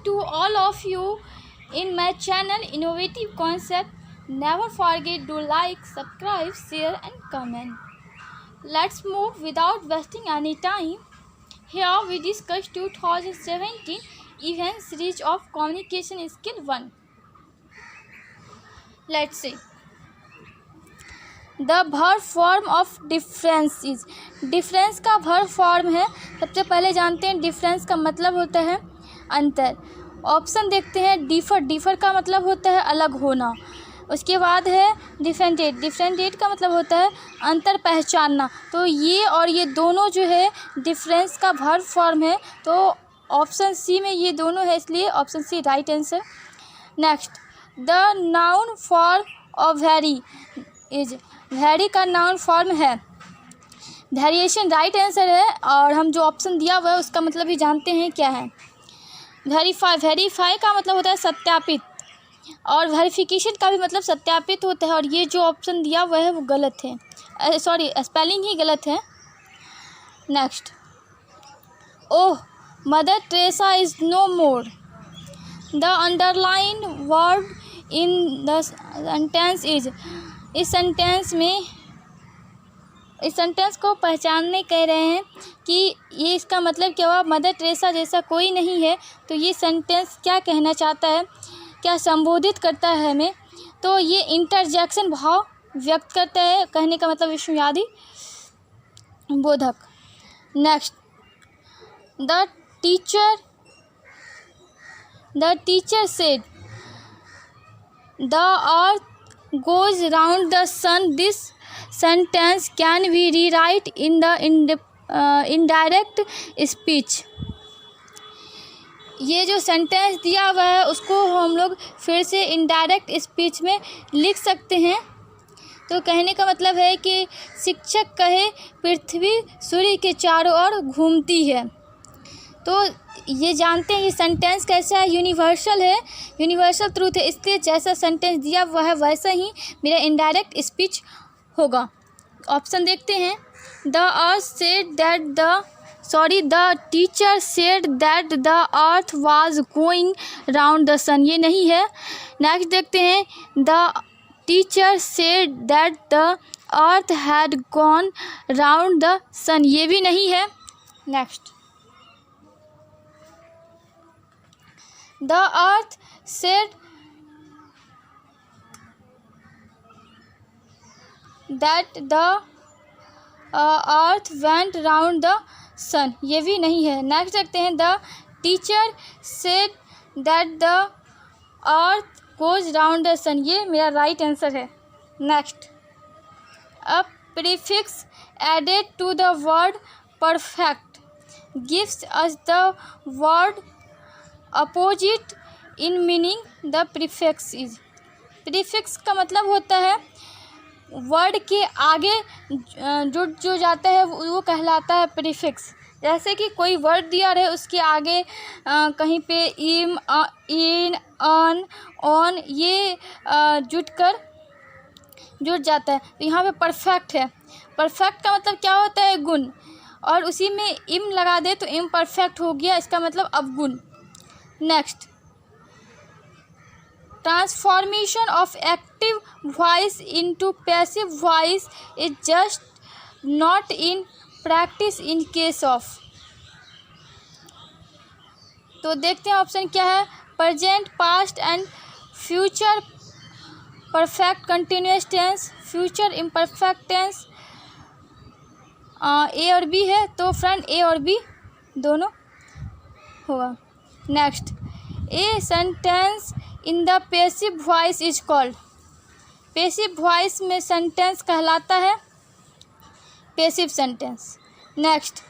to all of you in my channel Innovative Concept. Never forget to like, subscribe, share and comment. Let's move without wasting any time. Here we discuss 2017 event series of communication skill 1. Let's see. The verb form of difference is, difference का verb form है। सबसे पहले जानते हैं difference का मतलब होता है अंतर। ऑप्शन देखते हैं। डिफर, डिफर का मतलब होता है अलग होना। उसके बाद है डिफरेंटेट, डिफरेंटेट का मतलब होता है अंतर पहचानना। तो ये और ये दोनों जो है डिफरेंस का वर्ब फॉर्म है। तो ऑप्शन सी में ये दोनों है, इसलिए option C right answer. Next, the noun form of vary is, vary का नाउन फॉर्म है वेरिएशन, राइट आंसर है। और हम जो ऑप्शन दिया हुआ है उसका मतलब भी जानते हैं क्या है। वेरीफाई, वेरीफाई का मतलब होता है सत्यापित, और वेरिफिकेशन का भी मतलब सत्यापित होता है। और ये जो ऑप्शन दिया हुआ है वो गलत है, सॉरी स्पेलिंग ही गलत है। Next, oh Mother Teresa is no more, the underline word in the sentence is, इस सेंटेंस को पहचानने कह रहे हैं कि ये इसका मतलब क्या हुआ। मदर टेरेसा जैसा कोई नहीं है। तो ये सेंटेंस क्या कहना चाहता है, क्या संबोधित करता है हमें। तो ये इंटरजेक्शन भाव व्यक्त करता है, कहने का मतलब विश्वव्याधी बोधक। Next, the teacher said the earth goes round the sun. This sentence can be rewrite in the indirect speech. ये जो सेंटेंस दिया हुआ है उसको हम लोग फिर से इनडायरेक्ट स्पीच में लिख सकते हैं। तो कहने का मतलब है कि शिक्षक कहे पृथ्वी सूर्य के चारों ओर घूमती है। तो ये जानते हैं ये सेंटेंस कैसा है, यूनिवर्सल है, यूनिवर्सल ट्रूथ है। इसलिए जैसा सेंटेंस दिया हुआ है वैसा ही मेरा इनडायरेक्ट स्पीच होगा। ऑप्शन देखते हैं। The teacher said that the earth was going round the sun, ये नहीं है। नेक्स्ट देखते हैं। The teacher said that the earth had gone round the sun, ये भी नहीं है। Next, the earth said that the earth went round the sun, ये भी नहीं है। नेक्स्ट देखते हैं। the teacher said that the earth goes round the sun, ये मेरा राइट आंसर है। Next, a prefix added to the word perfect gives us the word opposite in meaning. The prefix is, prefix का मतलब होता है word के आगे जुड़ जो जाता है वो कहलाता है प्रीफिक्स। जैसे कि कोई वर्ड दिया रहे उसके आगे कहीं पे इम, इन, अन, ऑन ये जुड़ जाता है। तो यहाँ पे परफेक्ट है। परफेक्ट का मतलब क्या होता है, गुण, और उसी में इम लगा दे तो इम परफेक्ट हो गया, इसका मतलब अवगुण। Next, transformation of active voice into passive voice is just not in practice in case of. तो देखते हैं ऑप्शन क्या है। Present, past and future perfect continuous tense, future imperfect tense. A और बी है तो फ्रंट ए और बी दोनों होगा। Next, a sentence in the passive voice is called, passive voice में सेंटेंस कहलाता है passive sentence. Next,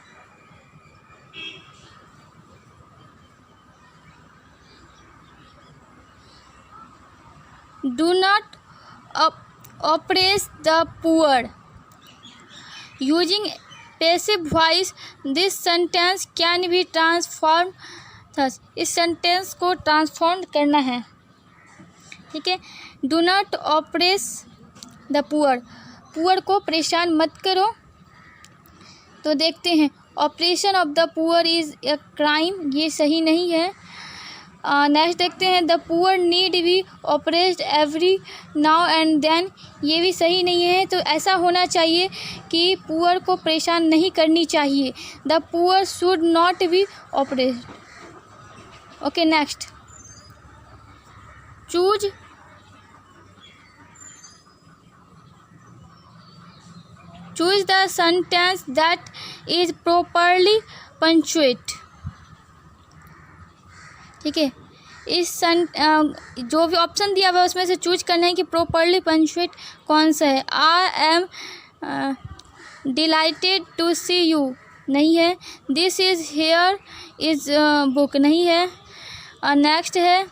do not oppress the poor using passive voice, this sentence can be transform. इस sentence को transform करना है, ठीक है। Do not oppress the poor, poor को परेशान मत करो। तो देखते हैं। Operation of the poor is a crime, ये सही नहीं है। नेक्स्ट देखते हैं, the poor need be oppressed every now and then, ये भी सही नहीं है। तो ऐसा होना चाहिए कि पुअर को परेशान नहीं करनी चाहिए, the poor should not be oppressed. Okay next, choose the sentence that is properly punctuate. ठीक है, इस जो भी ऑप्शन दिया हुआ है उसमें से चूज करना है कि प्रॉपरली पंक्चुएट कौन सा है। I am delighted to see you नहीं है, this is here is book नहीं है। नेक्स्ट है,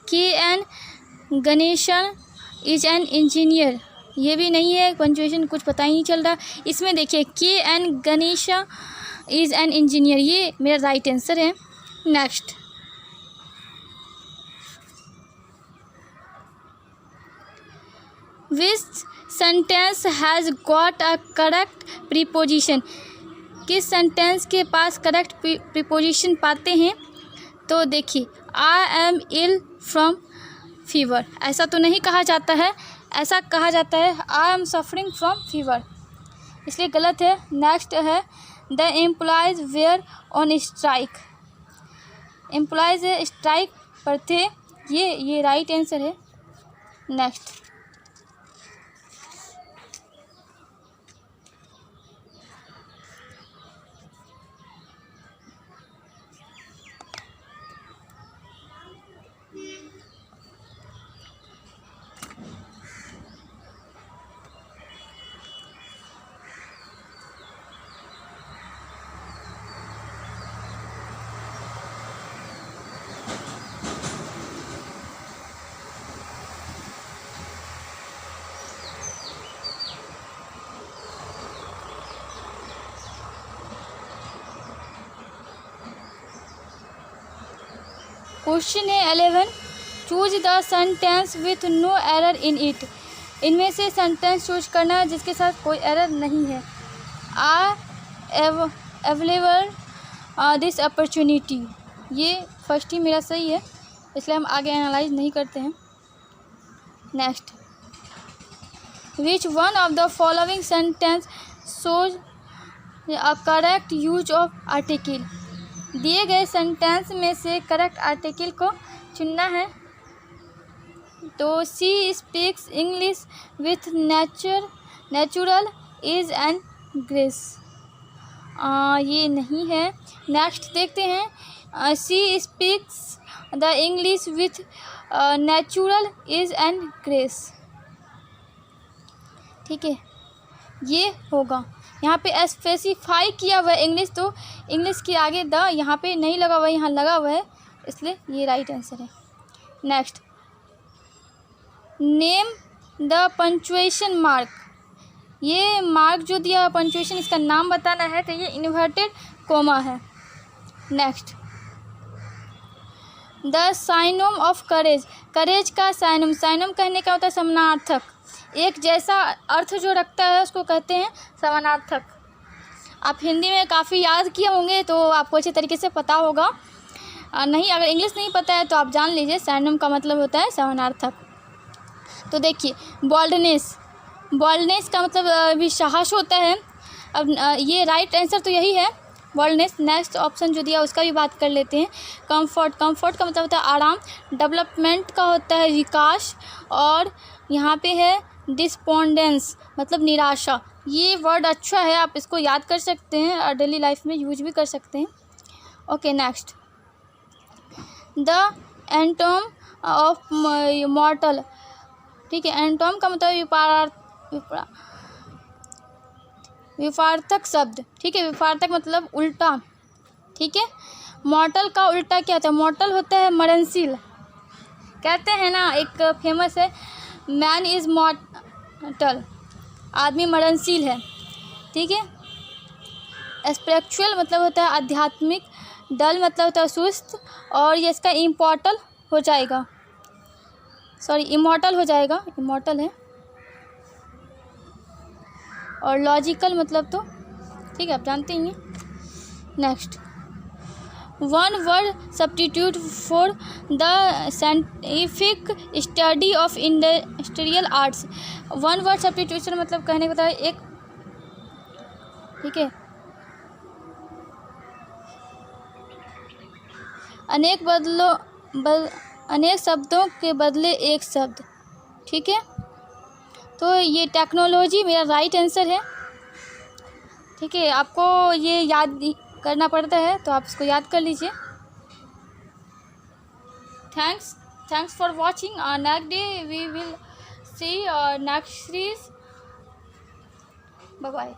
K N Ganeshan is an engineer, ये भी नहीं है, पंक्चुएशन कुछ पता ही नहीं चल रहा। इसमें देखिए K N Ganesha is an engineer, ये मेरा राइट आंसर है। Next, which sentence has got a correct preposition, किस सेंटेंस के पास करेक्ट प्रीपोजिशन पाते हैं। तो देखिए, I am ill from fever, ऐसा तो नहीं कहा जाता है, ऐसा कहा जाता है I am suffering from fever, इसलिए गलत है। नेक्स्ट है, the employees were on strike, employees strike पर थे, ये राइट आंसर है। नेक्स्ट, क्वेश्चन है 11, choose the sentence with no error in it, इनमें से सेंटेंस चूज करना है जिसके साथ कोई एरर नहीं है। आई अवेलेबल दिस अपॉर्चुनिटी, ये फर्स्ट ही मेरा सही है, इसलिए हम आगे एनालाइज नहीं करते हैं। Next, which one of the following sentence shows a correct use of article, दिए गए सेंटेंस में से करेक्ट आर्टिकल को चुनना है। तो she speaks English with natural ease and grace, ये नहीं है। नेक्स्ट देखते हैं, she speaks the English with natural ease and grace, ठीक है, ये होगा। यहाँ पे स्पेसिफाई किया हुआ है इंग्लिश, तो इंग्लिश के आगे द यहाँ पे नहीं लगा हुआ है, यहाँ लगा हुआ है, इसलिए ये राइट आंसर है। Next, name the punctuation mark, ये मार्क जो दिया हुआ पंक्चुएशन, इसका नाम बताना है, तो ये इन्वर्टेड कोमा है। नेक्स्ट, द साइनोम ऑफ करेज, करेज का साइनोम, साइनोम कहने का होता है समानार्थक, एक जैसा अर्थ जो रखता है उसको कहते हैं समानार्थक। आप हिंदी में काफ़ी याद किए होंगे तो आपको अच्छे तरीके से पता होगा, नहीं अगर इंग्लिश नहीं पता है तो आप जान लीजिए, सैनम का मतलब होता है समानार्थक। तो देखिए, बॉल्डनेस का मतलब भी साहस होता है। अब ये राइट आंसर तो यही है, बॉल्डनेस। नेक्स्ट ऑप्शन जो दिया उसका भी बात कर लेते हैं। कंफर्ट का मतलब होता है आराम। डेवलपमेंट का होता है विकास, और यहाँ पे है डिस्पोंडेंस मतलब निराशा। ये वर्ड अच्छा है, आप इसको याद कर सकते हैं और डेली लाइफ में यूज भी कर सकते हैं। Okay, next, the antonym of mortal, ठीक है, एंटोम का मतलब विपार्थक शब्द, ठीक है, विपार्थक मतलब उल्टा, ठीक है। मॉर्टल का उल्टा क्या होता है? मॉर्टल होता है मरणशील। कहते हैं ना, एक फेमस है, मैन इज़ मॉर्टल, आदमी मरणशील है, ठीक है। स्पिरिचुअल मतलब होता है आध्यात्मिक, डल मतलब होता है सुस्त, और ये इसका इम्मॉर्टल हो जाएगा, इमॉर्टल है। और लॉजिकल मतलब तो ठीक है, आप जानते ही हैं। Next, one word substitute for the scientific study of industrial arts. One word substitution मतलब कहने का एक, ठीक है, अनेक शब्दों के बदले एक शब्द, ठीक है। तो ये टेक्नोलॉजी मेरा राइट आंसर है, ठीक है। आपको ये याद करना पड़ता है तो आप इसको याद कर लीजिए। Thanks for watching. Next day we will see next series. Bye bye.